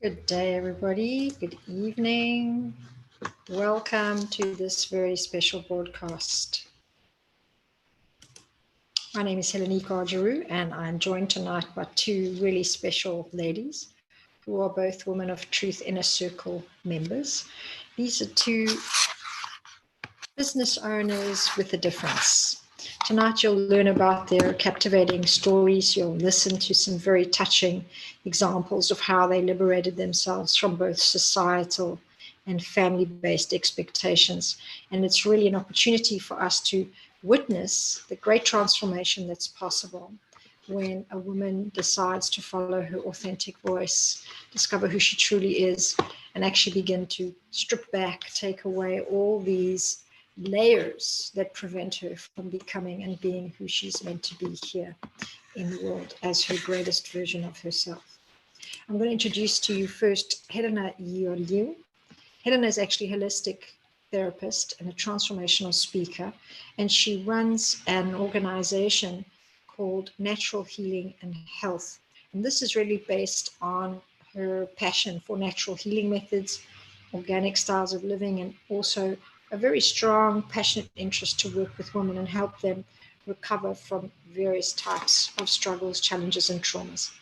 Good day, everybody. Good evening. Welcome to this very special broadcast. My name is Helena and I'm joined tonight by two really special ladies who are both Women of Truth Inner Circle members. These are two business owners with a difference. Tonight you'll learn about their captivating stories. You'll listen to some very touching examples of how they liberated themselves from both societal and family-based expectations. And it's really an opportunity for us to witness the great transformation that's possible when a woman decides to follow her authentic voice, discover who she truly is, and actually begin to strip back, take away all these layers that prevent her from becoming and being who she's meant to be here in the world as her greatest version of herself. I'm going to introduce to you first Helena. Helena is actually a holistic therapist and a transformational speaker, and she runs an organization called Natural Healing and Health. And this is really based on her passion for natural healing methods, organic styles of living, and also a very strong, passionate interest to work with women and help them recover from various types of struggles, challenges, and traumas.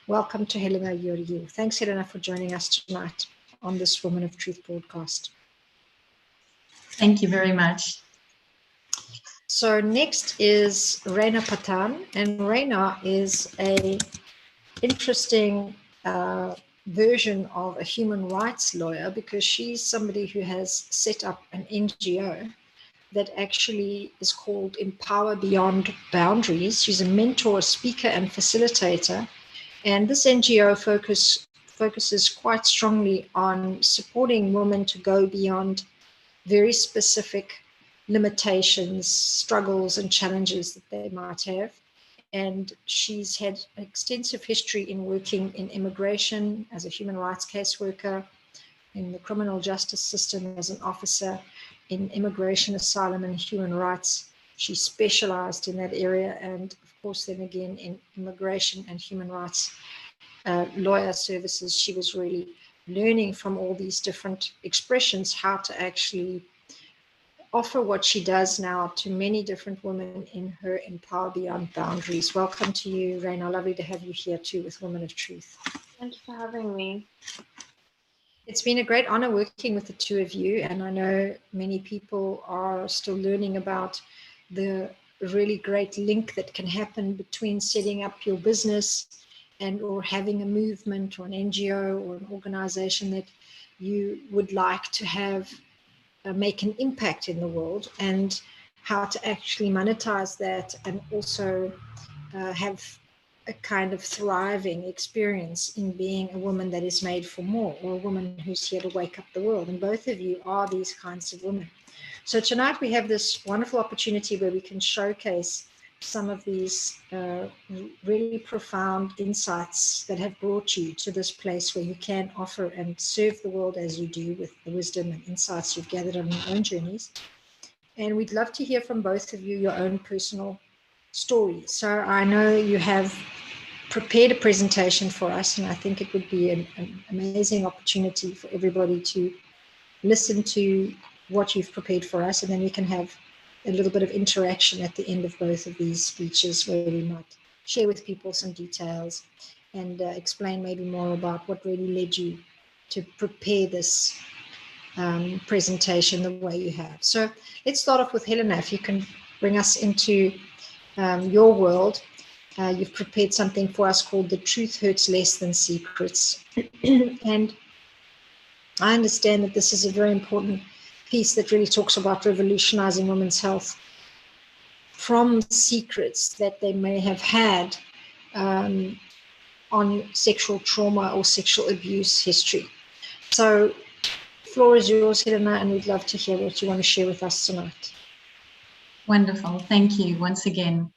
Welcome to Helena Yoriu. Thanks, Helena, for joining us tonight on this Women of Truth broadcast. Thank you very much. So next is Reina Pathan, and Reina is a interesting version of a human rights lawyer because she's somebody who has set up an NGO that actually is called Empower Beyond Boundaries. She's a mentor, speaker, and facilitator. And this NGO focuses quite strongly on supporting women to go beyond very specific limitations, struggles, and challenges that they might have. And she's had an extensive history in working in immigration as a human rights caseworker, in the criminal justice system as an officer, in immigration, asylum, and human rights. She specialized in that area, and of course then again in immigration and human rights lawyer services. She was really learning from all these different expressions how to actually offer what she does now to many different women in her Empower Beyond Boundaries. Welcome to you, Reina. Lovely to have you here too with Women of Truth. Thank you for having me. It's been a great honor working with the two of you, and I know many people are still learning about the really great link that can happen between setting up your business and or having a movement or an NGO or an organization that you would like to have make an impact in the world, and how to actually monetize that and also have a kind of thriving experience in being a woman that is made for more, or a woman who's here to wake up the world. And both of you are these kinds of women. So tonight we have this wonderful opportunity where we can showcase some of these really profound insights that have brought you to this place where you can offer and serve the world as you do with the wisdom and insights you've gathered on your own journeys. And we'd love to hear from both of you your own personal stories. So I know you have prepared a presentation for us, and I think it would be an amazing opportunity for everybody to listen to what you've prepared for us, and then we can have a little bit of interaction at the end of both of these speeches where we might share with people some details and explain maybe more about what really led you to prepare this presentation the way you have. So let's start off with Helena. If you can bring us into your world. You've prepared something for us called The Truth Hurts Less Than Secrets. And I understand that this is a very important piece that really talks about revolutionizing women's health from secrets that they may have had on sexual trauma or sexual abuse history. So the floor is yours, Helena, and we'd love to hear what you want to share with us tonight. Wonderful. Thank you once again.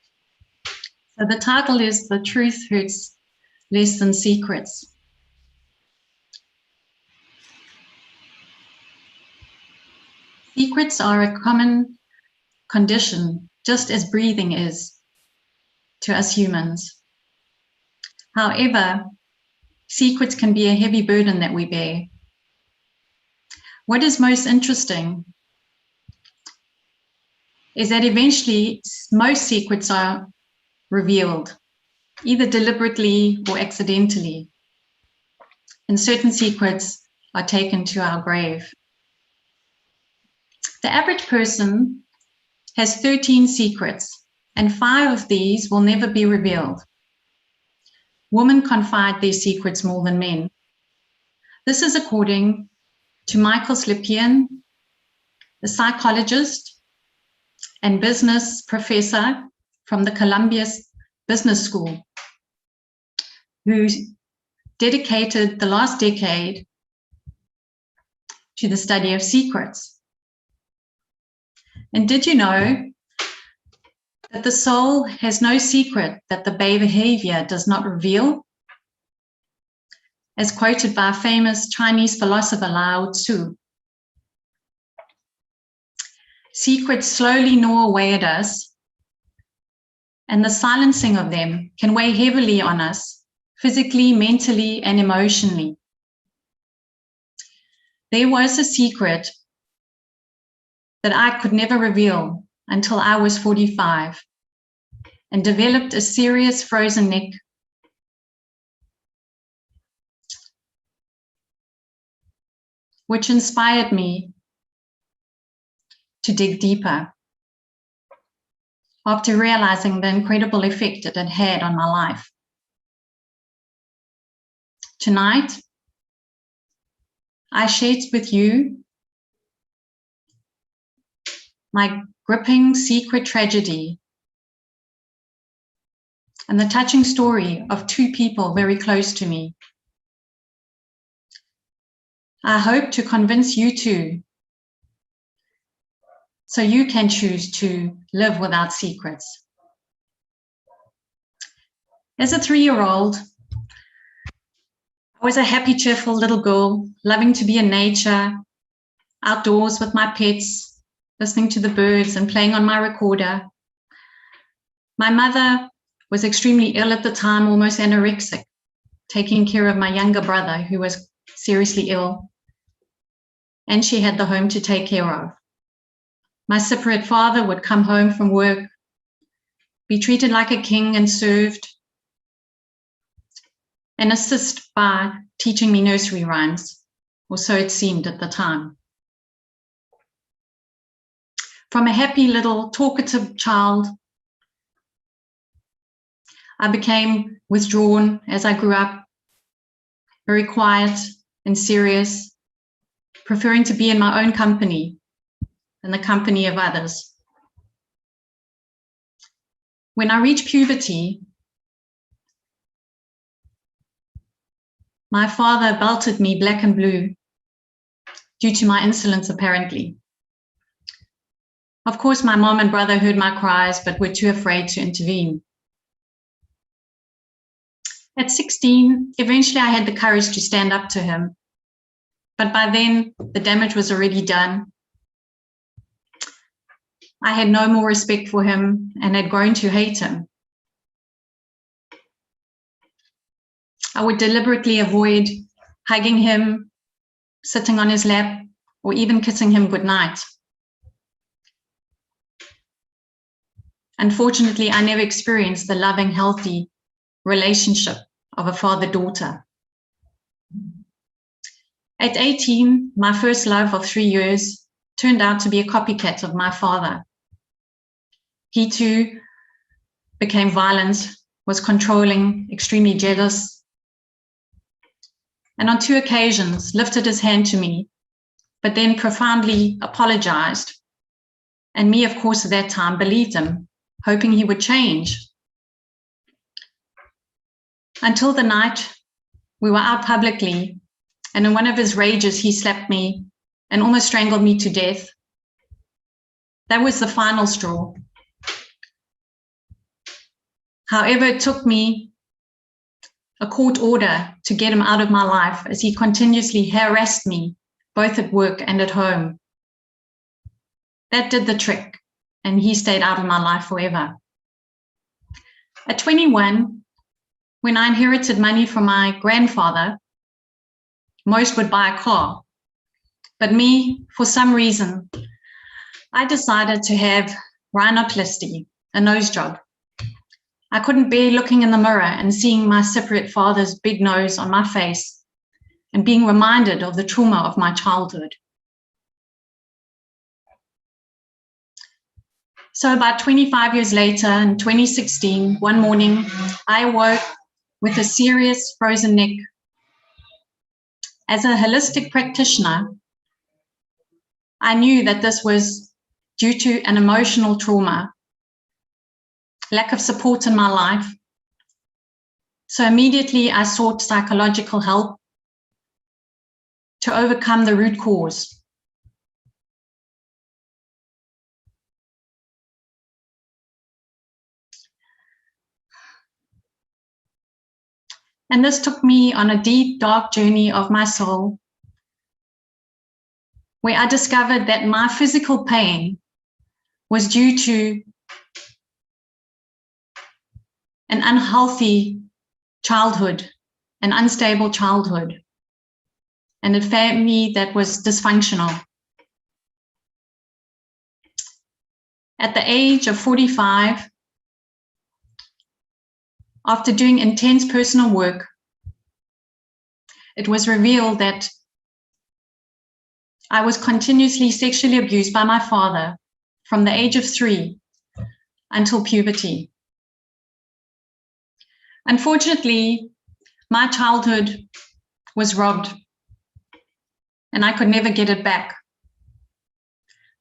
So the title is The Truth Hurts Less Than Secrets. Secrets are a common condition, just as breathing is to us humans. However, secrets can be a heavy burden that we bear. What is most interesting is that eventually most secrets are revealed, either deliberately or accidentally, and certain secrets are taken to our grave. The average person has 13 secrets, and 5 of these will never be revealed. Women confide their secrets more than men. This is according to Michael Slepian, a psychologist and business professor from the Columbia Business School, who dedicated the last decade to the study of secrets. And did you know that the soul has no secret that the behavior does not reveal? As quoted by a famous Chinese philosopher Lao Tzu, secrets slowly gnaw away at us, and the silencing of them can weigh heavily on us, physically, mentally, and emotionally. There was a secret that I could never reveal until I was 45 and developed a serious frozen neck, which inspired me to dig deeper after realizing the incredible effect it had had on my life. Tonight, I shared with you my gripping secret tragedy and the touching story of 2 people very close to me. I hope to convince you too, so you can choose to live without secrets. As a 3-year-old, I was a happy, cheerful little girl, loving to be in nature, outdoors with my pets, listening to the birds and playing on my recorder. My mother was extremely ill at the time, almost anorexic, taking care of my younger brother who was seriously ill, and she had the home to take care of. My Cypriot father would come home from work, be treated like a king and served, and assist by teaching me nursery rhymes, or so it seemed at the time. From a happy little talkative child, I became withdrawn as I grew up, very quiet and serious, preferring to be in my own company than the company of others. When I reached puberty, my father belted me black and blue due to my insolence, apparently. Of course, my mom and brother heard my cries, but were too afraid to intervene. At 16, eventually I had the courage to stand up to him, but by then the damage was already done. I had no more respect for him and had grown to hate him. I would deliberately avoid hugging him, sitting on his lap, or even kissing him goodnight. Unfortunately, I never experienced the loving, healthy relationship of a father-daughter. At 18, my first love of 3 years turned out to be a copycat of my father. He too became violent, was controlling, extremely jealous, and on 2 occasions lifted his hand to me, but then profoundly apologized. And me, of course, at that time believed him, hoping he would change. Until the night we were out publicly, and in one of his rages, he slapped me and almost strangled me to death. That was the final straw. However, it took me a court order to get him out of my life, as he continuously harassed me, both at work and at home. That did the trick, and he stayed out of my life forever. At 21, when I inherited money from my grandfather, most would buy a car. But me, for some reason, I decided to have rhinoplasty, a nose job. I couldn't bear looking in the mirror and seeing my Cypriot father's big nose on my face and being reminded of the trauma of my childhood. So about 25 years later, in 2016, one morning, I awoke with a serious frozen neck. As a holistic practitioner, I knew that this was due to an emotional trauma, lack of support in my life. So immediately I sought psychological help to overcome the root cause. And this took me on a deep, dark journey of my soul, where I discovered that my physical pain was due to an unhealthy childhood, an unstable childhood, and a family that was dysfunctional. At the age of 45, after doing intense personal work, it was revealed that I was continuously sexually abused by my father from the age of 3 until puberty. Unfortunately, my childhood was robbed and I could never get it back.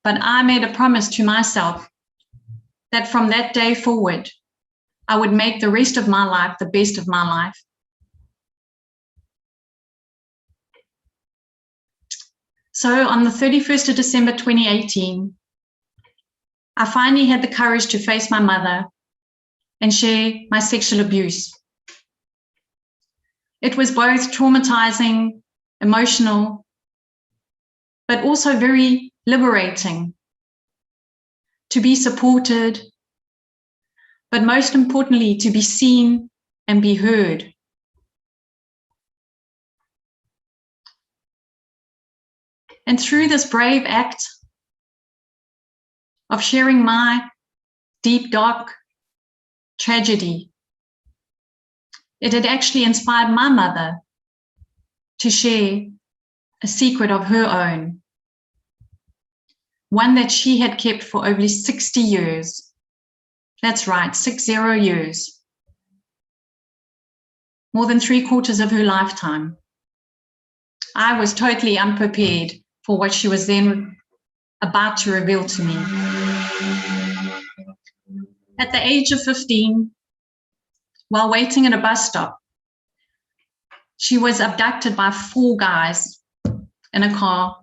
But I made a promise to myself that from that day forward, I would make the rest of my life the best of my life. So on the 31st of December 2018, I finally had the courage to face my mother and share my sexual abuse. It was both traumatizing, emotional, but also very liberating to be supported, but most importantly, to be seen and be heard. And through this brave act of sharing my deep, dark tragedy, it had actually inspired my mother to share a secret of her own, one that she had kept for over 60 years. That's right, 60 years. More than 3/4 of her lifetime. I was totally unprepared for what she was then about to reveal to me. At the age of 15, while waiting at a bus stop, she was abducted by 4 guys in a car,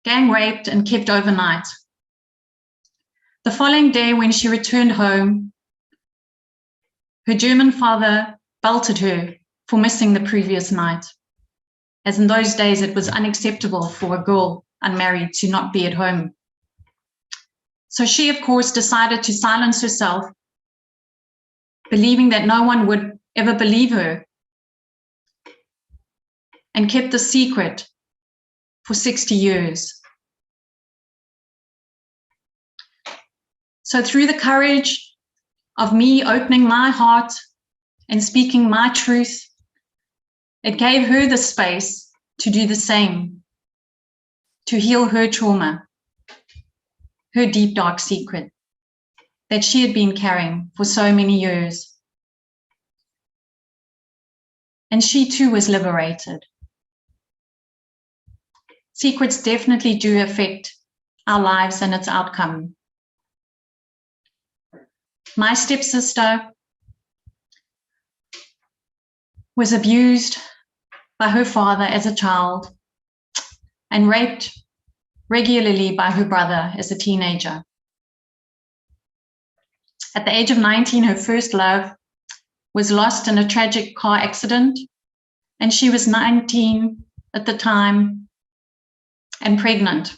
gang raped and kept overnight. The following day, when she returned home, her German father belted her for missing the previous night, as in those days it was unacceptable for a girl unmarried to not be at home. So she, of course, decided to silence herself, believing that no one would ever believe her, and kept the secret for 60 years. So through the courage of me opening my heart and speaking my truth, it gave her the space to do the same, to heal her trauma, her deep, dark secret that she had been carrying for so many years. And she too was liberated. Secrets definitely do affect our lives and its outcome. My stepsister was abused by her father as a child and raped regularly by her brother as a teenager. At the age of 19, her first love was lost in a tragic car accident, and she was 19 at the time and pregnant,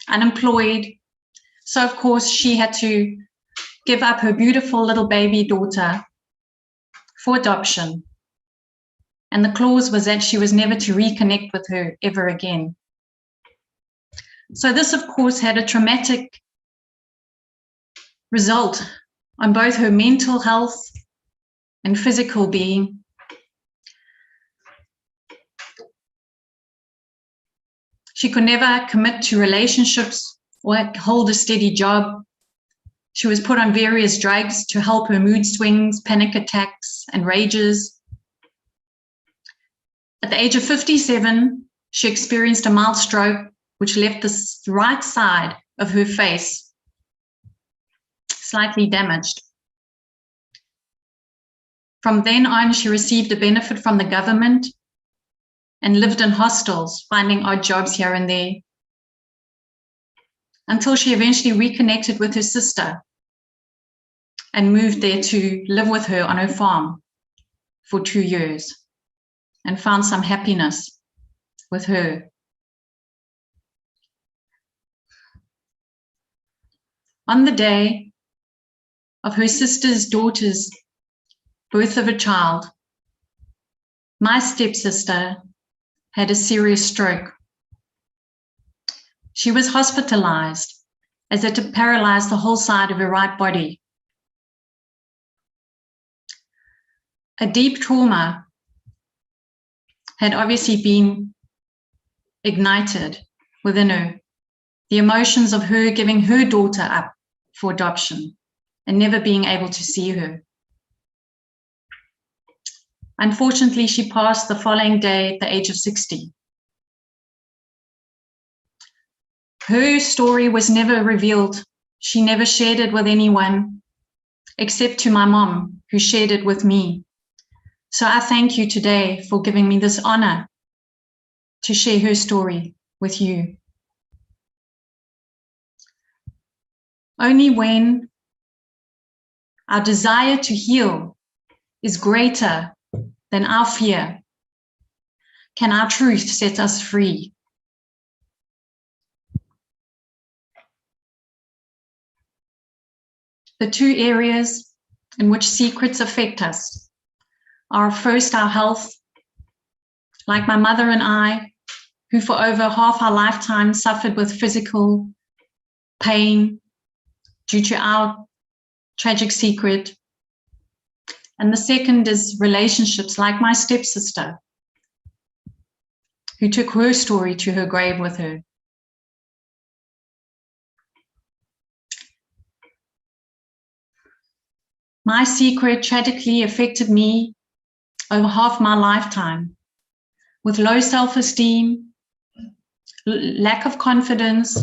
unemployed. So of course she had to give up her beautiful little baby daughter for adoption. And the clause was that she was never to reconnect with her ever again. So this, of course, had a traumatic result on both her mental health and physical being. She could never commit to relationships or hold a steady job. She was put on various drugs to help her mood swings, panic attacks, and rages. At the age of 57, she experienced a mild stroke, which left the right side of her face slightly damaged. From then on, she received a benefit from the government and lived in hostels, finding odd jobs here and there, until she eventually reconnected with her sister and moved there to live with her on her farm for 2 years and found some happiness with her. On the day of her sister's daughter's birth of a child, my stepsister had a serious stroke. She was hospitalized as it had paralyzed the whole side of her right body. A deep trauma had obviously been ignited within her, the emotions of her giving her daughter up for adoption and never being able to see her. Unfortunately, she passed the following day at the age of 60. Her story was never revealed. She never shared it with anyone except to my mom, who shared it with me. So I thank you today for giving me this honor to share her story with you. Only when our desire to heal is greater than our fear can our truth set us free. The two areas in which secrets affect us are first our health, like my mother and I, who for over half our lifetime suffered with physical pain due to our tragic secret. And the second is relationships, like my stepsister, who took her story to her grave with her. My secret tragically affected me over half my lifetime, with low self-esteem, lack of confidence,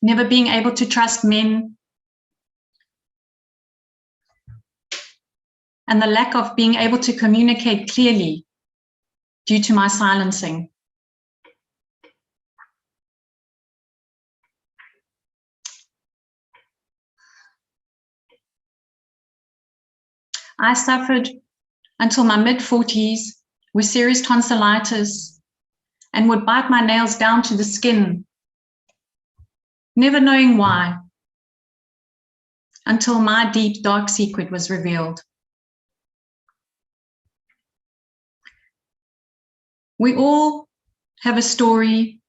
never being able to trust men, and the lack of being able to communicate clearly due to my silencing. I suffered until my mid-40s with serious tonsillitis and would bite my nails down to the skin, never knowing why, until my deep, dark secret was revealed. We all have a story.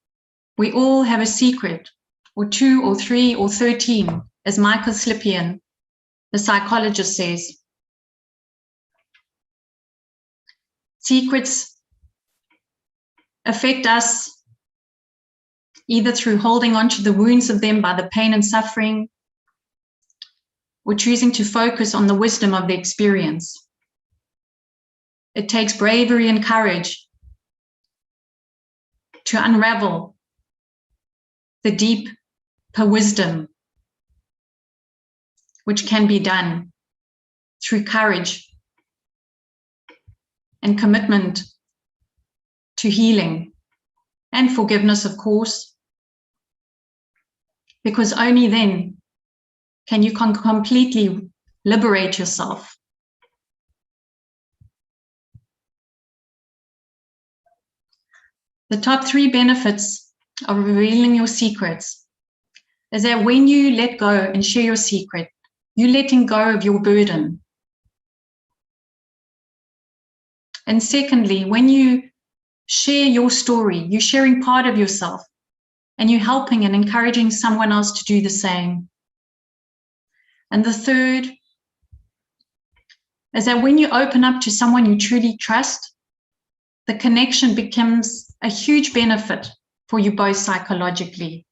We all have a secret, or 2 or 3 or 13, as Michael Cypriot, the psychologist, says. Secrets affect us either through holding on to the wounds of them by the pain and suffering, or choosing to focus on the wisdom of the experience. It takes bravery and courage to unravel the deeper wisdom, which can be done through courage and commitment to healing and forgiveness, of course, because only then can you completely liberate yourself. The top 3 benefits of revealing your secrets is that when you let go and share your secret, you're letting go of your burden. And secondly, when you share your story, you're sharing part of yourself and you're helping and encouraging someone else to do the same. And the third is that when you open up to someone you truly trust, the connection becomes a huge benefit for you both psychologically.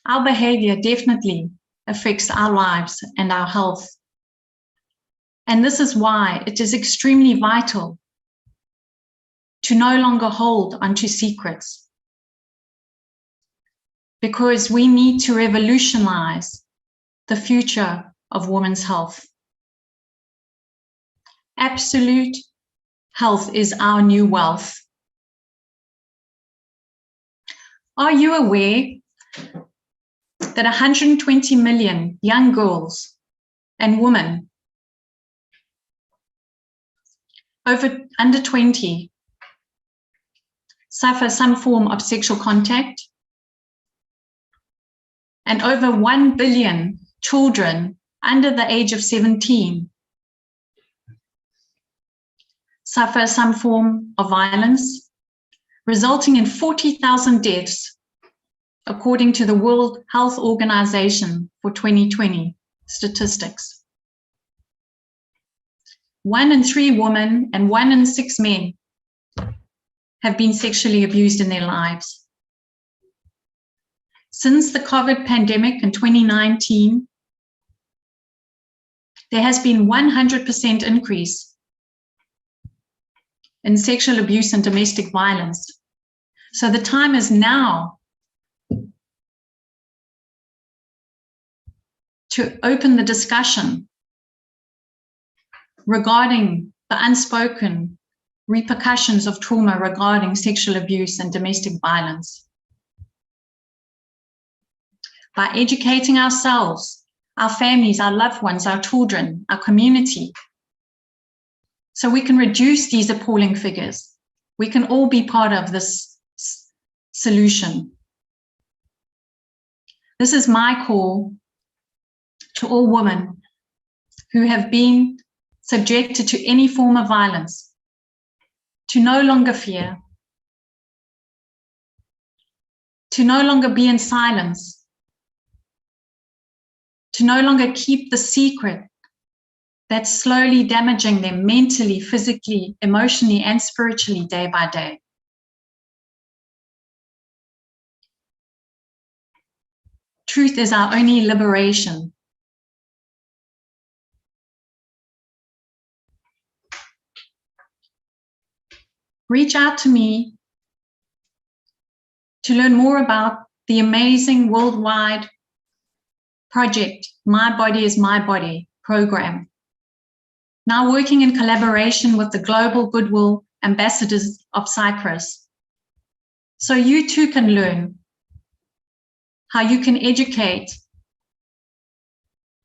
Our behavior definitely affects our lives and our health. And this is why it is extremely vital to no longer hold onto secrets, because we need to revolutionize the future of women's health. Absolute health is our new wealth. Are you aware that 120 million young girls and women under 20 suffer some form of sexual contact, and over 1 billion children under the age of 17 suffer some form of violence, resulting in 40,000 deaths, according to the World Health Organization for 2020 statistics. 1 in 3 women and 1 in 6 men have been sexually abused in their lives. Since the COVID pandemic in 2019, there has been 100% increase in sexual abuse and domestic violence. So the time is now to open the discussion regarding the unspoken repercussions of trauma regarding sexual abuse and domestic violence. By educating ourselves, our families, our loved ones, our children, our community, so we can reduce these appalling figures. We can all be part of this solution. This is my call to all women who have been subjected to any form of violence, to no longer fear, to no longer be in silence, to no longer keep the secret that's slowly damaging them mentally, physically, emotionally, and spiritually day by day. Truth is our only liberation. Reach out to me to learn more about the amazing worldwide project, My Body is My Body program, now working in collaboration with the Global Goodwill Ambassadors of Cyprus. So you too can learn how you can educate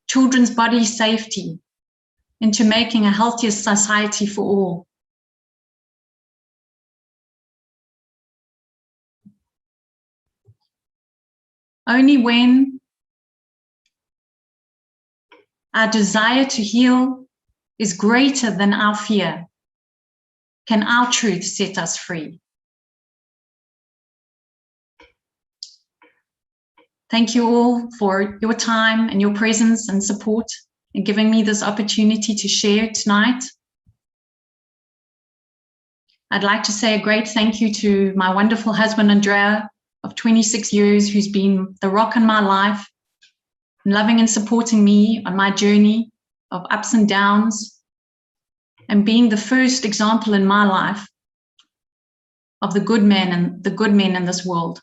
children's body safety into making a healthier society for all. Only when our desire to heal is greater than our fear can our truth set us free. Thank you all for your time and your presence and support and giving me this opportunity to share tonight. I'd like to say a great thank you to my wonderful husband, Andrea, of 26 years, who's been the rock in my life, loving and supporting me on my journey of ups and downs, and being the first example in my life of the good men in this world.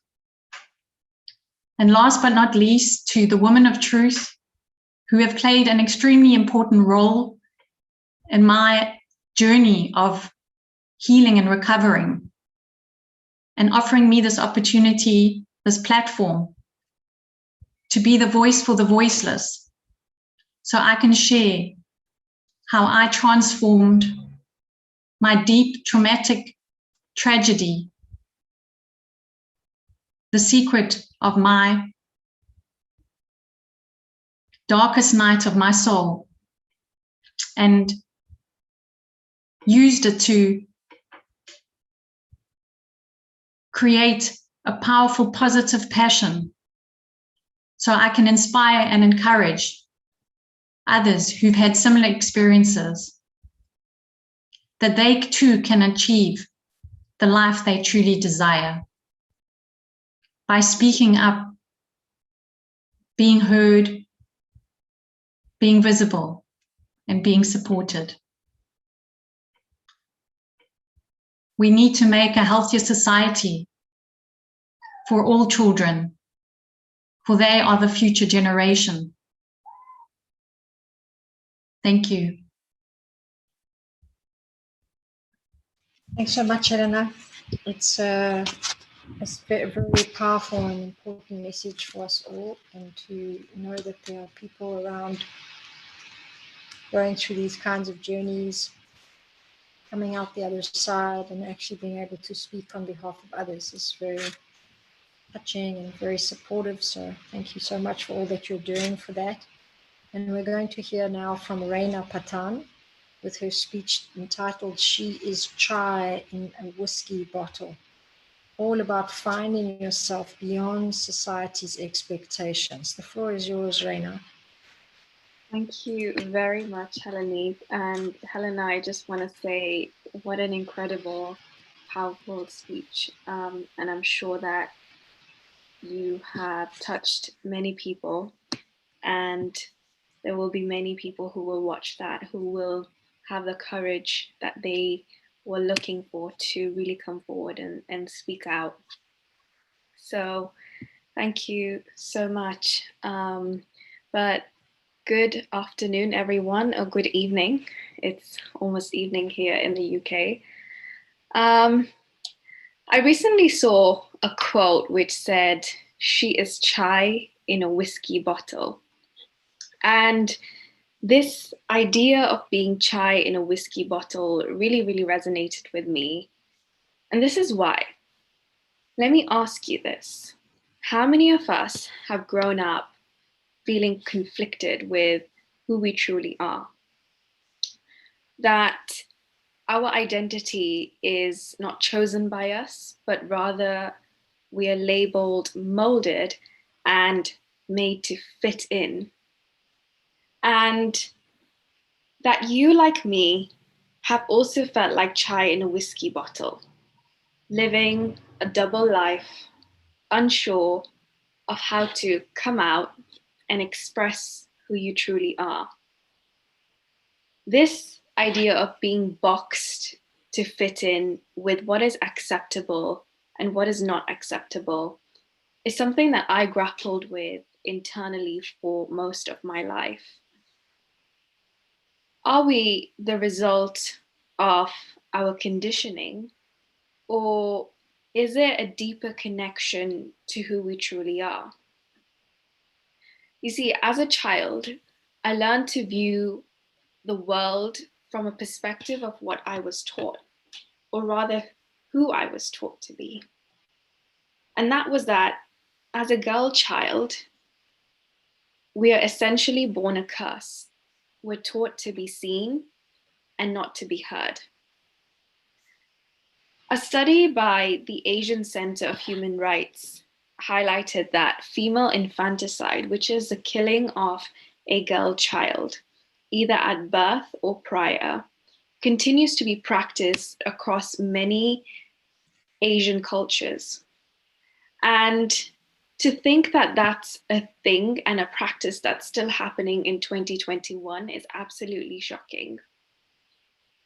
And last but not least, to the women of truth who have played an extremely important role in my journey of healing and recovering, and offering me this opportunity, this platform, to be the voice for the voiceless, so I can share how I transformed my deep traumatic tragedy, the secret of my darkest night of my soul, and used it to create a powerful, positive passion so I can inspire and encourage others who've had similar experiences, that they too can achieve the life they truly desire by speaking up, being heard, being visible, and being supported. We need to make a healthier society for all children, for they are the future generation. Thank you. Thanks so much, Helena. It's a very powerful and important message for us all, and to know that there are people around going through these kinds of journeys, coming out the other side, and actually being able to speak on behalf of others is very touching and very supportive. So thank you so much for all that you're doing for that. And we're going to hear now from Reina Pathan with her speech entitled "She is Chai in a Whiskey Bottle," all about finding yourself beyond society's expectations. The floor is yours, Reina. Thank you very much, Helena. And Helena, I just want to say what an incredible, powerful speech. And I'm sure that you have touched many people, and there will be many people who will watch that, who will have the courage that they were looking for to really come forward and speak out. So thank you so much. But good afternoon, everyone, or good evening. It's almost evening here in the UK. I recently saw a quote which said, "She is chai in a whiskey bottle." And this idea of being chai in a whiskey bottle really, really resonated with me. And this is why. Let me ask you this. How many of us have grown up feeling conflicted with who we truly are? That our identity is not chosen by us, but rather we are labeled, molded, and made to fit in. And that you, like me, have also felt like chai in a whiskey bottle, living a double life, unsure of how to come out and express who you truly are. This idea of being boxed to fit in with what is acceptable and what is not acceptable is something that I grappled with internally for most of my life. Are we the result of our conditioning, or is there a deeper connection to who we truly are? You see, as a child, I learned to view the world from a perspective of what I was taught, or rather who I was taught to be. And that was that as a girl child, we are essentially born a curse. We're taught to be seen and not to be heard. A study by the Asian Center of Human Rights highlighted that female infanticide, which is the killing of a girl child, either at birth or prior, continues to be practiced across many Asian cultures. And to think that that's a thing and a practice that's still happening in 2021 is absolutely shocking.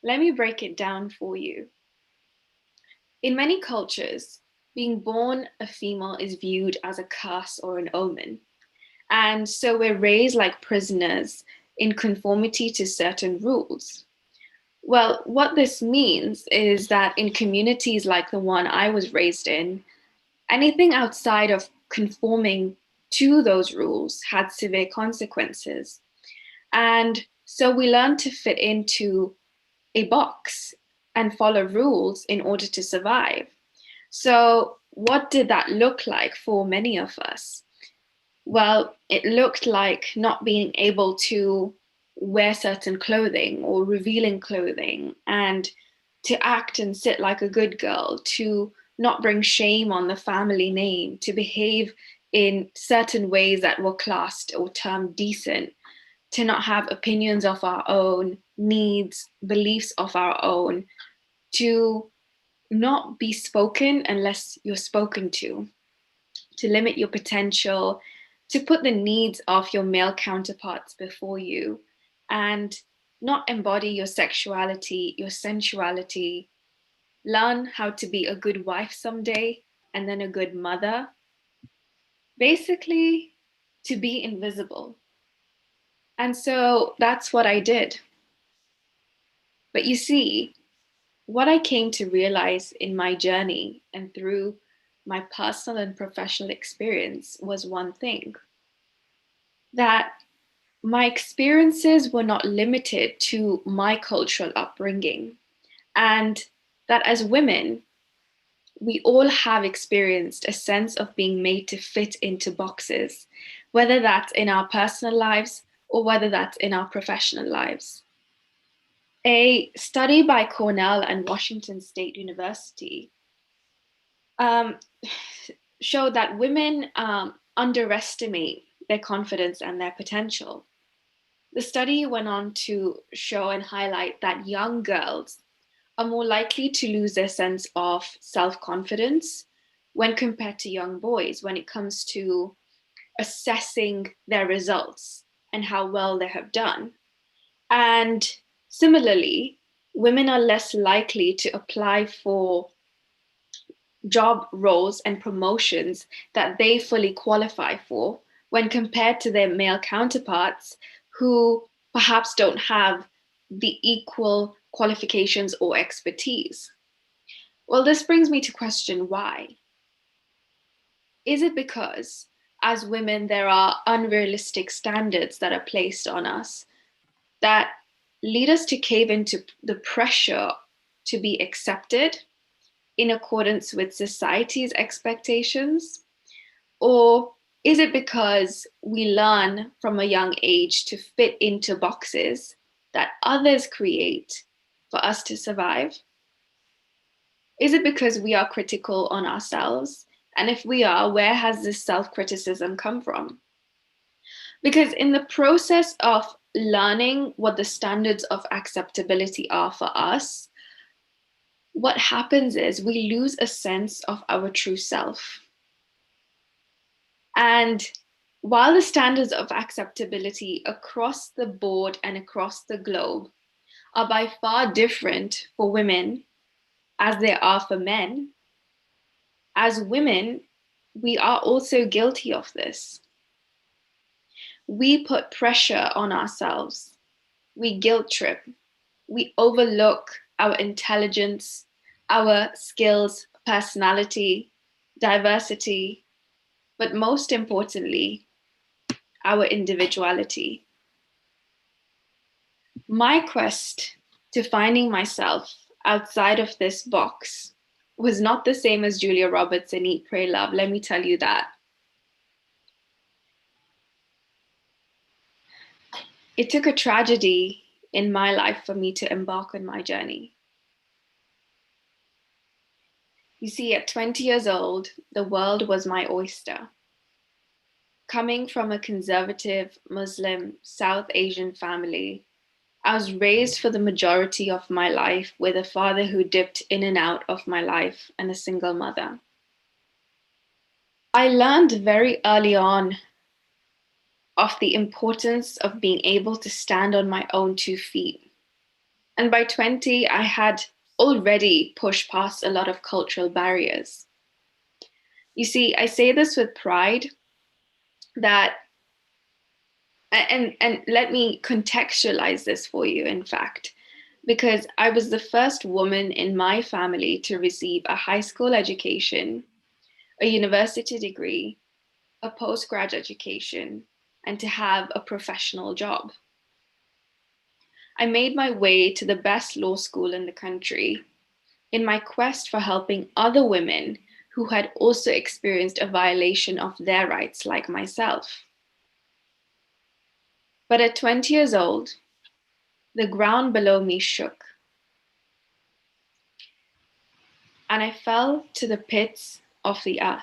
Let me break it down for you. In many cultures, being born a female is viewed as a curse or an omen. And so we're raised like prisoners in conformity to certain rules. Well, what this means is that in communities like the one I was raised in, anything outside of conforming to those rules had severe consequences. And so we learn to fit into a box and follow rules in order to survive. So what did that look like for many of us? Well, it looked like not being able to wear certain clothing or revealing clothing, and to act and sit like a good girl, to not bring shame on the family name, to behave in certain ways that were classed or termed decent, to not have opinions of our own, needs, beliefs of our own, to not be spoken unless you're spoken to limit your potential, to put the needs of your male counterparts before you, and not embody your sexuality, your sensuality, learn how to be a good wife someday, and then a good mother. Basically, to be invisible. And so that's what I did. But you see, what I came to realize in my journey and through my personal and professional experience was one thing, that my experiences were not limited to my cultural upbringing, and that as women, we all have experienced a sense of being made to fit into boxes, whether that's in our personal lives or whether that's in our professional lives. A study by Cornell and Washington State University showed that women underestimate their confidence and their potential. The study went on to show and highlight that young girls are more likely to lose their sense of self-confidence when compared to young boys when it comes to assessing their results and how well they have done. And similarly, women are less likely to apply for job roles and promotions that they fully qualify for when compared to their male counterparts who perhaps don't have the equal qualifications or expertise. Well, this brings me to question why. Is it because as women there are unrealistic standards that are placed on us that lead us to cave into the pressure to be accepted in accordance with society's expectations? Or is it because we learn from a young age to fit into boxes that others create for us to survive? Is it because we are critical on ourselves? And if we are, where has this self-criticism come from? Because in the process of learning what the standards of acceptability are for us, what happens is we lose a sense of our true self. And while the standards of acceptability across the board and across the globe are by far different for women as they are for men, as women, we are also guilty of this. We put pressure on ourselves. We guilt trip. We overlook our intelligence, our skills, personality, diversity, but most importantly, our individuality. My quest to finding myself outside of this box was not the same as Julia Roberts in Eat, Pray, Love, let me tell you that. It took a tragedy in my life for me to embark on my journey. You see, at 20 years old, the world was my oyster. Coming from a conservative Muslim South Asian family, I was raised for the majority of my life with a father who dipped in and out of my life and a single mother. I learned very early on of the importance of being able to stand on my own 2 feet. And by 20, I had already pushed past a lot of cultural barriers. You see, I say this with pride that, and let me contextualize this for you, in fact, because I was the first woman in my family to receive a high school education, a university degree, a postgrad education, and to have a professional job. I made my way to the best law school in the country in my quest for helping other women who had also experienced a violation of their rights like myself. But at 20 years old, the ground below me shook, and I fell to the pits of the earth.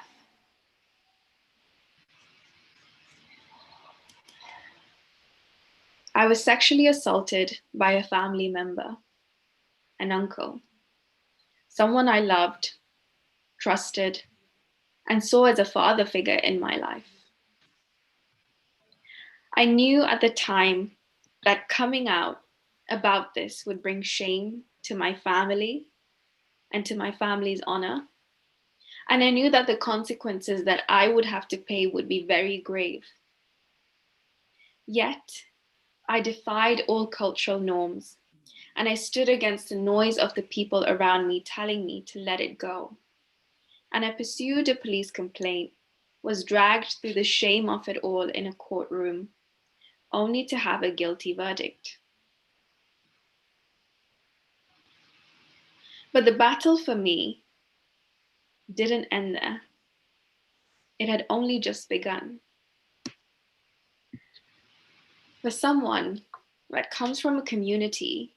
I was sexually assaulted by a family member, an uncle, someone I loved, trusted, and saw as a father figure in my life. I knew at the time that coming out about this would bring shame to my family and to my family's honor. And I knew that the consequences that I would have to pay would be very grave. Yet, I defied all cultural norms, and I stood against the noise of the people around me telling me to let it go. And I pursued a police complaint, was dragged through the shame of it all in a courtroom, only to have a guilty verdict. But the battle for me didn't end there. It had only just begun. For someone that comes from a community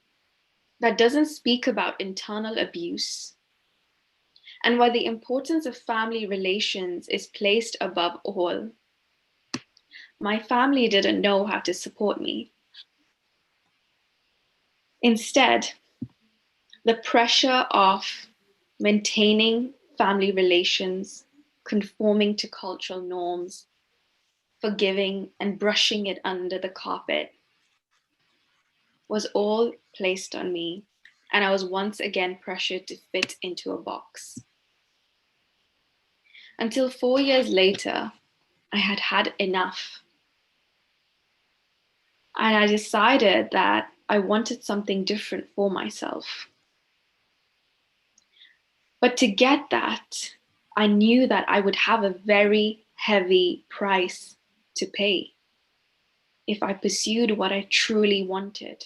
that doesn't speak about internal abuse, and where the importance of family relations is placed above all, my family didn't know how to support me. Instead, the pressure of maintaining family relations, conforming to cultural norms, forgiving and brushing it under the carpet was all placed on me, and I was once again pressured to fit into a box. Until 4 years later, I had had enough. And I decided that I wanted something different for myself. But to get that, I knew that I would have a very heavy price to pay if I pursued what I truly wanted.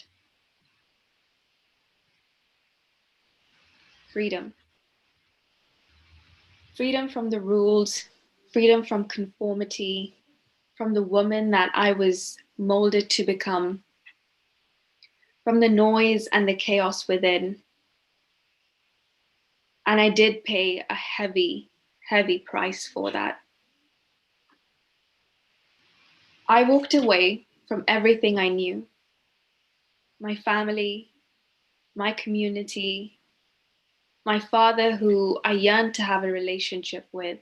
Freedom. Freedom from the rules, freedom from conformity, from the woman that I was molded to become, from the noise and the chaos within. And I did pay a heavy, heavy price for that. I walked away from everything I knew, my family, my community, my father who I yearned to have a relationship with.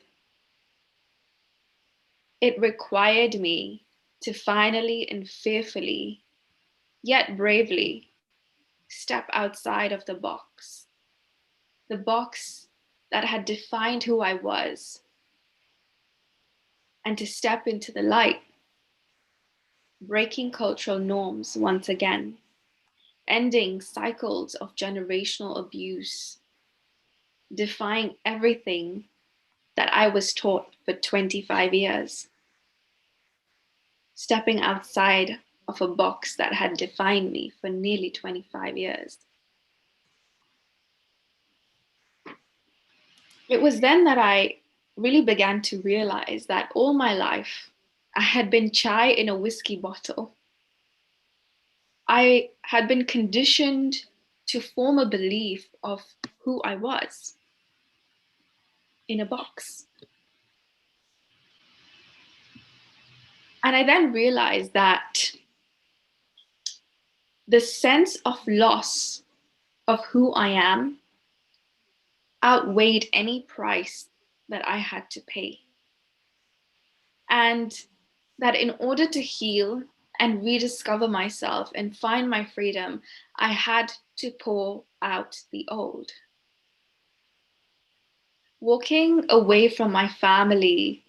It required me to finally and fearfully, yet bravely, step outside of the box that had defined who I was, and to step into the light, breaking cultural norms once again, ending cycles of generational abuse, defying everything that I was taught for 25 years, stepping outside of a box that had defined me for nearly 25 years. It was then that I really began to realize that all my life I had been chai in a whiskey bottle. I had been conditioned to form a belief of who I was in a box. And I then realized that the sense of loss of who I am outweighed any price that I had to pay. And that in order to heal and rediscover myself and find my freedom, I had to pour out the old. Walking away from my family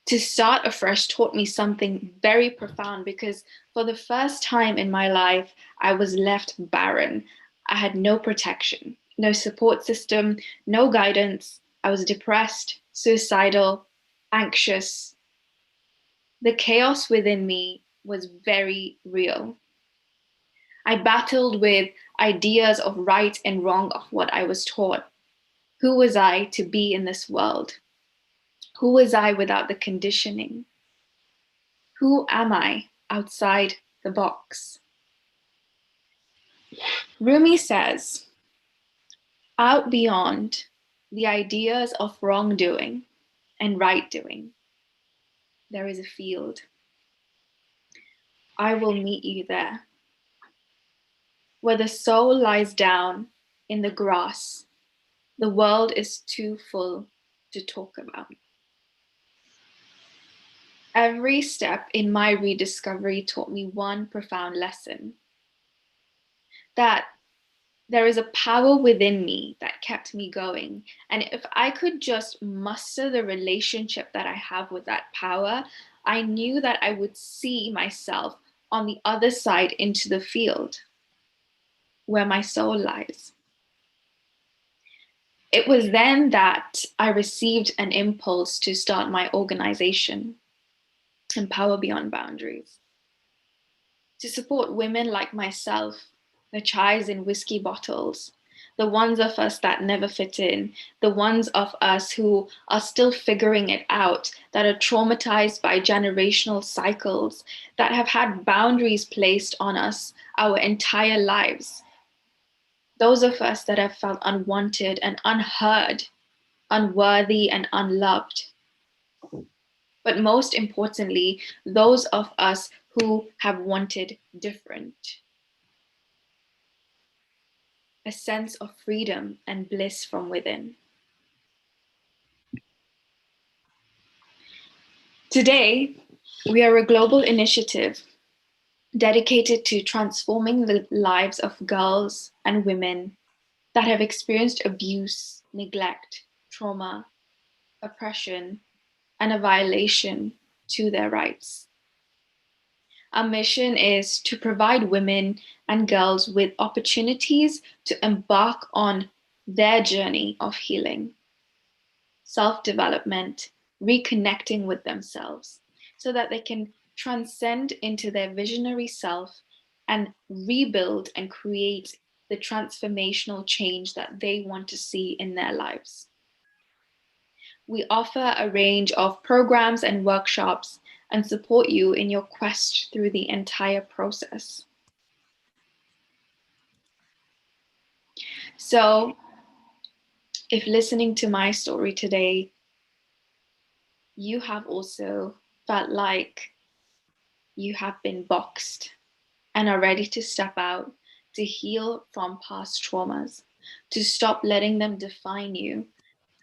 to start afresh taught me something very profound, because for the first time in my life, I was left barren. I had no protection, no support system, no guidance. I was depressed, suicidal, anxious. The chaos within me was very real. I battled with ideas of right and wrong of what I was taught. Who was I to be in this world? Who was I without the conditioning? Who am I outside the box. Rumi says, out beyond the ideas of wrongdoing and right doing, there is a field. I will meet you there, where the soul lies down in the grass. The world is too full to talk about. Every step in my rediscovery taught me one profound lesson, that there is a power within me that kept me going. And if I could just muster the relationship that I have with that power, I knew that I would see myself on the other side into the field where my soul lies. It was then that I received an impulse to start my organization, Empower Beyond Boundaries, to support women like myself, the chais in whiskey bottles, the ones of us that never fit in, the ones of us who are still figuring it out, that are traumatized by generational cycles, that have had boundaries placed on us our entire lives. Those of us that have felt unwanted and unheard, unworthy and unloved. But most importantly, those of us who have wanted different. A sense of freedom and bliss from within. Today, we are a global initiative dedicated to transforming the lives of girls and women that have experienced abuse, neglect, trauma, oppression, and a violation to their rights. Our mission is to provide women and girls with opportunities to embark on their journey of healing, self-development, reconnecting with themselves, so that they can transcend into their visionary self and rebuild and create the transformational change that they want to see in their lives. We offer a range of programs and workshops and support you in your quest through the entire process. So, if listening to my story today, you have also felt like you have been boxed and are ready to step out, to heal from past traumas, to stop letting them define you,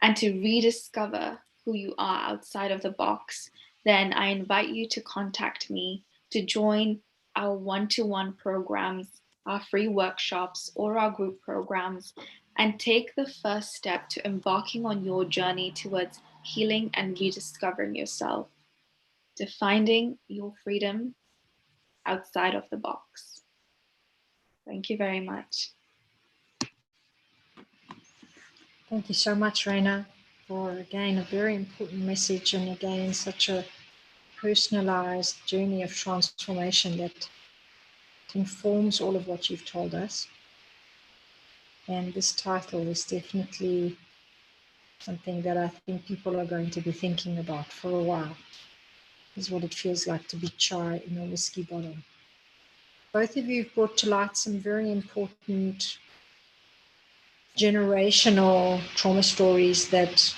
and to rediscover who you are outside of the box, then I invite you to contact me to join our one-to-one programs, our free workshops, or our group programs, and take the first step to embarking on your journey towards healing and rediscovering yourself, to finding your freedom outside of the box. Thank you very much. Thank you so much, Reina, for again a very important message, and again such a personalized journey of transformation that informs all of what you've told us. And this title is definitely something that I think people are going to be thinking about for a while. Is what it feels like to be chai in a whiskey bottle. Both of you have brought to light some very important generational trauma stories that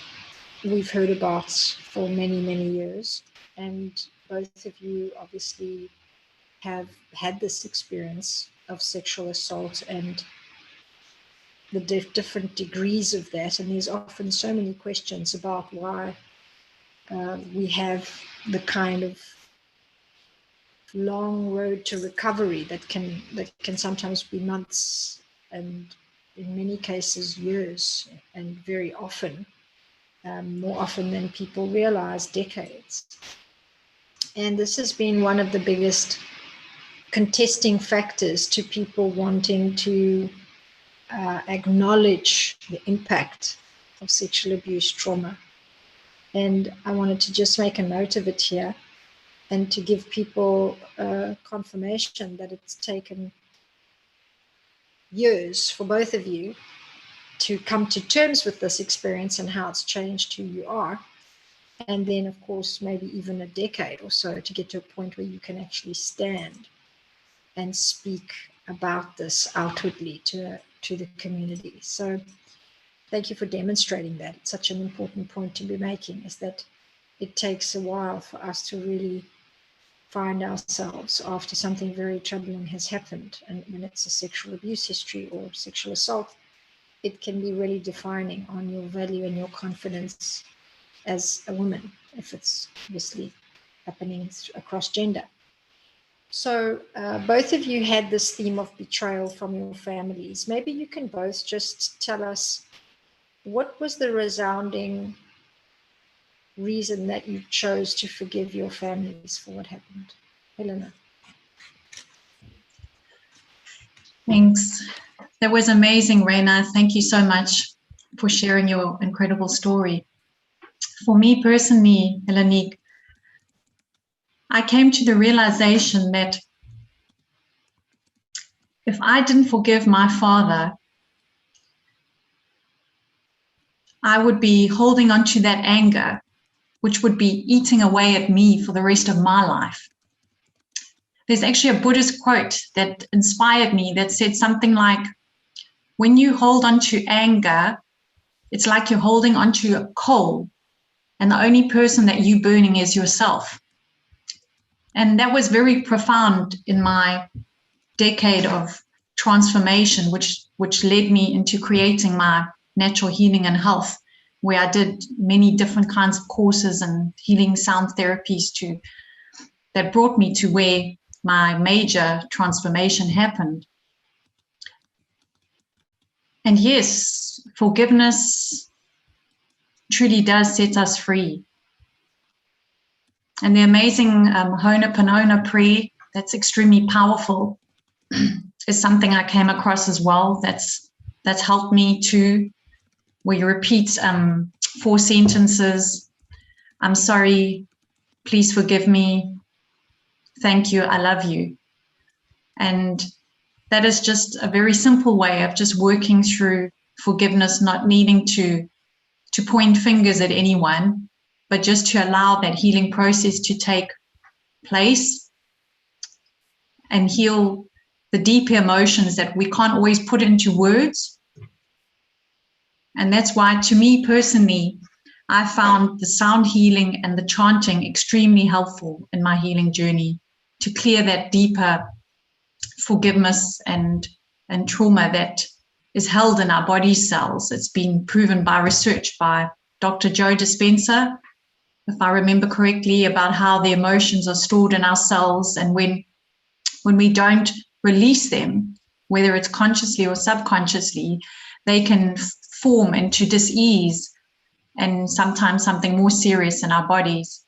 we've heard about for many, many years. And both of you obviously have had this experience of sexual assault and the different degrees of that. And there's often so many questions about why we have the kind of long road to recovery that can sometimes be months and in many cases years, and very often, more often than people realize, decades. And this has been one of the biggest contesting factors to people wanting to acknowledge the impact of sexual abuse trauma. And I wanted to just make a note of it here and to give people confirmation that it's taken years for both of you to come to terms with this experience and how it's changed who you are. And then, of course, maybe even a decade or so to get to a point where you can actually stand and speak about this outwardly to the community. So thank you for demonstrating that. It's such an important point to be making, is that it takes a while for us to really find ourselves after something very troubling has happened. And when it's a sexual abuse history or sexual assault, it can be really defining on your value and your confidence as a woman, if it's obviously happening across gender. So both of you had this theme of betrayal from your families. Maybe you can both just tell us, what was the resounding reason that you chose to forgive your families for what happened? Helena. Thanks. That was amazing, Reina. Thank you so much for sharing your incredible story. For me personally, Helenique, I came to the realization that if I didn't forgive my father, I would be holding on to that anger, which would be eating away at me for the rest of my life. There's actually a Buddhist quote that inspired me that said something like, when you hold on to anger, it's like you're holding on to a coal, and the only person that you're burning is yourself. And that was very profound in my decade of transformation, which led me into creating my natural healing and health, where I did many different kinds of courses and healing sound therapies that brought me to where my major transformation happened. And yes, forgiveness truly does set us free. And the amazing Ho'oponopono prayer, that's extremely powerful, is something I came across as well. That's helped me too, where you repeat 4 sentences. I'm sorry, please forgive me, thank you, I love you. And that is just a very simple way of just working through forgiveness, not needing to point fingers at anyone, but just to allow that healing process to take place and heal the deeper emotions that we can't always put into words. And that's why, to me personally, I found the sound healing and the chanting extremely helpful in my healing journey to clear that deeper forgiveness and trauma that is held in our body cells. It's been proven by research by Dr. Joe Dispenza, if I remember correctly, about how the emotions are stored in our cells, and when we don't release them, whether it's consciously or subconsciously, they can form into dis-ease and sometimes something more serious in our bodies.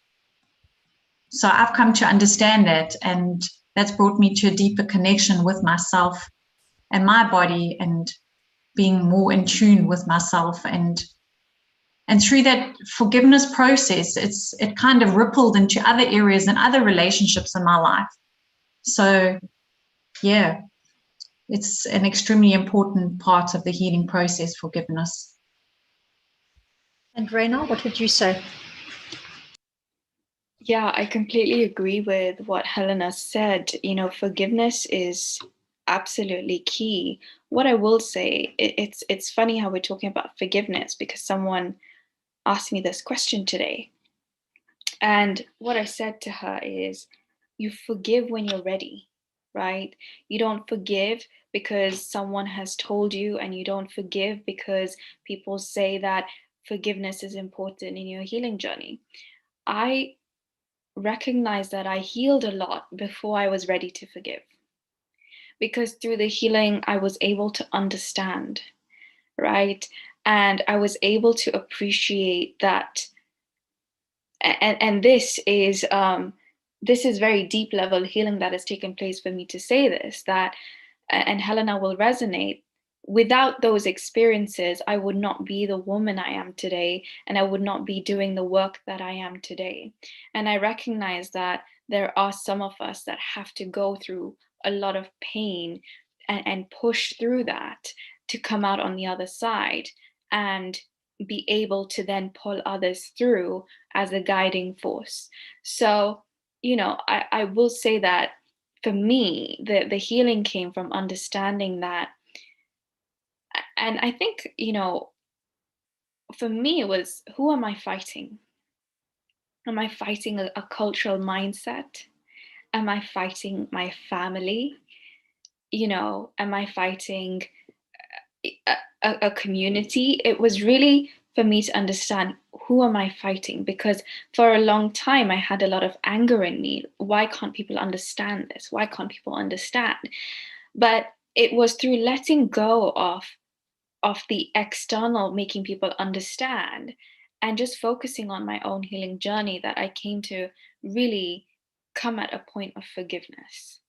So I've come to understand that, and that's brought me to a deeper connection with myself and my body, and being more in tune with myself. And through that forgiveness process, it kind of rippled into other areas and other relationships in my life. So yeah, it's an extremely important part of the healing process, forgiveness. And Reina, what would you say? Yeah, I completely agree with what Helena said. You know, forgiveness is absolutely key. What I will say, it's funny how we're talking about forgiveness, because someone asked me this question today. And what I said to her is, you forgive when you're ready, right? You don't forgive because someone has told you, and you don't forgive because people say that forgiveness is important in your healing journey. I recognize that I healed a lot before I was ready to forgive, because through the healing, I was able to understand, right? And I was able to appreciate that. And this is very deep level healing that has taken place for me to say this, that, and Helena will resonate. Without those experiences, I would not be the woman I am today, and I would not be doing the work that I am today. And I recognize that there are some of us that have to go through a lot of pain and push through that to come out on the other side and be able to then pull others through as a guiding force. So, you know, I will say that for me, the healing came from understanding that. And I think, for me, it was, who am I fighting? Am I fighting a cultural mindset? Am I fighting my family? Am I fighting a community? It was really for me to understand, who am I fighting? Because for a long time, I had a lot of anger in me. Why can't people understand this? Why can't people understand? But it was through letting go of the external making people understand and just focusing on my own healing journey that I came to really come at a point of forgiveness,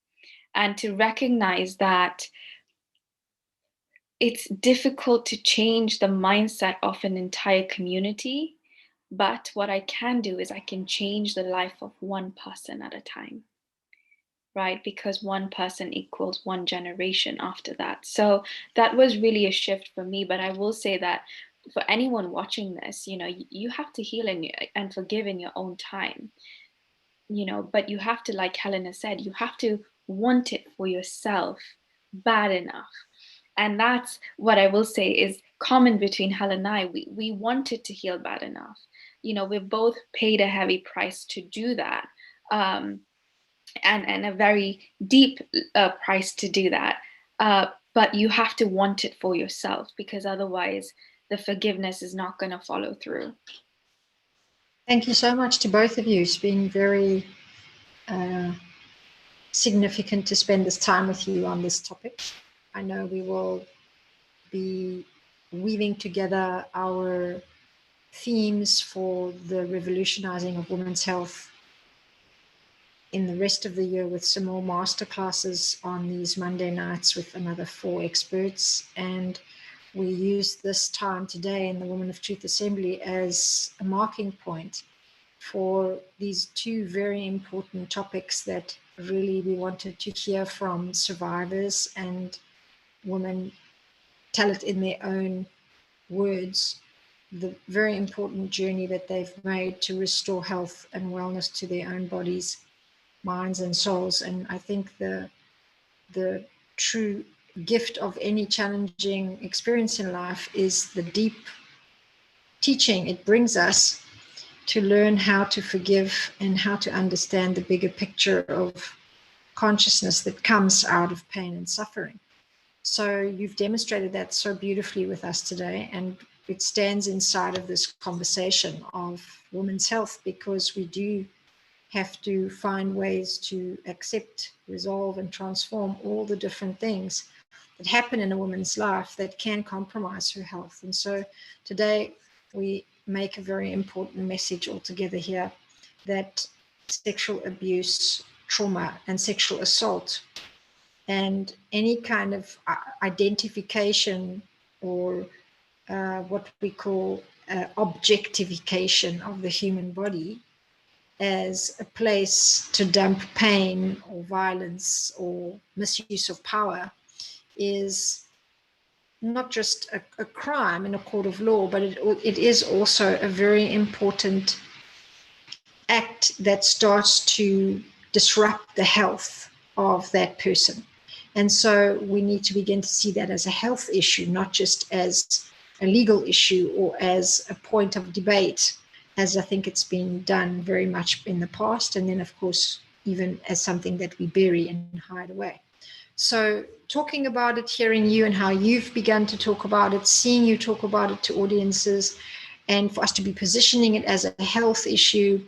and to recognize that it's difficult to change the mindset of an entire community, but what I can do is I can change the life of one person at a time, right? Because one person equals one generation after that. So that was really a shift for me. But I will say that for anyone watching this, you have to heal and forgive in your own time, but you have to, like Helena said, you have to want it for yourself bad enough. And that's what I will say is common between Helen and I. We wanted to heal bad enough. We both paid a heavy price to do that. And a very deep price to do that. But you have to want it for yourself, because otherwise the forgiveness is not going to follow through. Thank you so much to both of you. It's been very significant to spend this time with you on this topic. I know we will be weaving together our themes for the revolutionizing of women's health in the rest of the year, with some more masterclasses on these Monday nights with another 4 experts. And we use this time today in the Women of Truth Assembly as a marking point for these 2 very important topics that really we wanted to hear from survivors and women tell it in their own words, the very important journey that they've made to restore health and wellness to their own bodies, minds and souls. And I think the true gift of any challenging experience in life is the deep teaching it brings us to learn how to forgive and how to understand the bigger picture of consciousness that comes out of pain and suffering. So you've demonstrated that so beautifully with us today, and it stands inside of this conversation of women's health, because we do have to find ways to accept, resolve, and transform all the different things that happen in a woman's life that can compromise her health. And so today we make a very important message altogether here, that sexual abuse, trauma, and sexual assault, and any kind of identification or what we call objectification of the human body as a place to dump pain or violence or misuse of power is not just a crime in a court of law, but it is also a very important act that starts to disrupt the health of that person. And so we need to begin to see that as a health issue, not just as a legal issue or as a point of debate, as I think it's been done very much in the past. And then, of course, even as something that we bury and hide away. So talking about it, hearing you and how you've begun to talk about it, seeing you talk about it to audiences, and for us to be positioning it as a health issue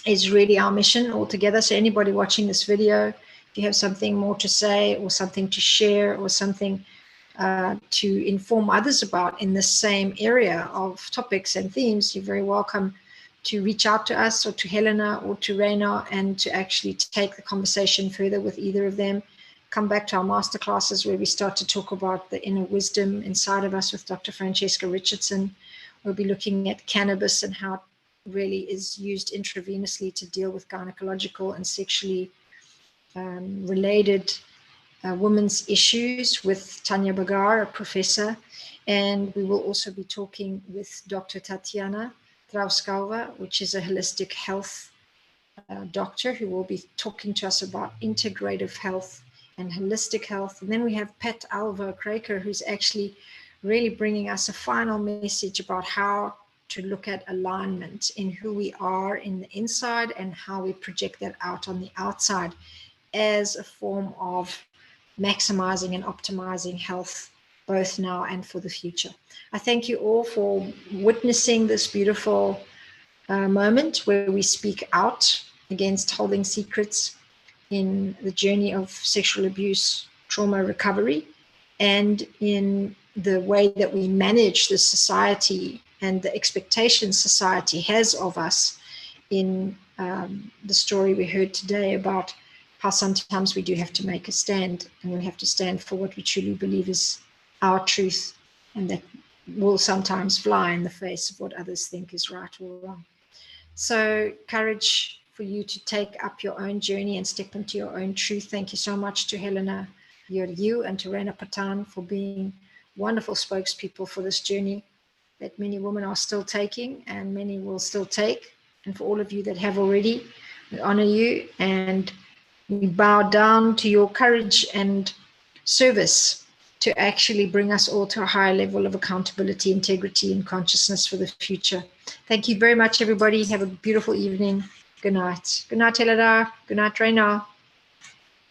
is really our mission altogether. So anybody watching this video, if you have something more to say or something to share or something to inform others about in the same area of topics and themes, you're very welcome to reach out to us or to Helena or to Reina, and to actually take the conversation further with either of them. Come back to our masterclasses where we start to talk about the inner wisdom inside of us with Dr. Francesca Richardson. We'll be looking at cannabis and how it really is used intravenously to deal with gynecological and sexually related women's issues with Tanya Bagar, a professor. And we will also be talking with Dr. Tatiana Trauskova, which is a holistic health doctor who will be talking to us about integrative health and holistic health. And then we have Pat Alva Kraker, who's actually really bringing us a final message about how to look at alignment in who we are in the inside and how we project that out on the outside as a form of maximizing and optimizing health, both now and for the future. I thank you all for witnessing this beautiful moment where we speak out against holding secrets in the journey of sexual abuse, trauma recovery, and in the way that we manage the society and the expectations society has of us in the story we heard today about how sometimes we do have to make a stand, and we have to stand for what we truly believe is our truth, and that will sometimes fly in the face of what others think is right or wrong. So courage for you to take up your own journey and step into your own truth. Thank you so much to Helena, you and to Reina Pathan for being wonderful spokespeople for this journey that many women are still taking and many will still take. And for all of you that have already, we honor you and we bow down to your courage and service to actually bring us all to a higher level of accountability, integrity, and consciousness for the future. Thank you very much, everybody. Have a beautiful evening. Good night. Good night, Helena. Good night, Reina.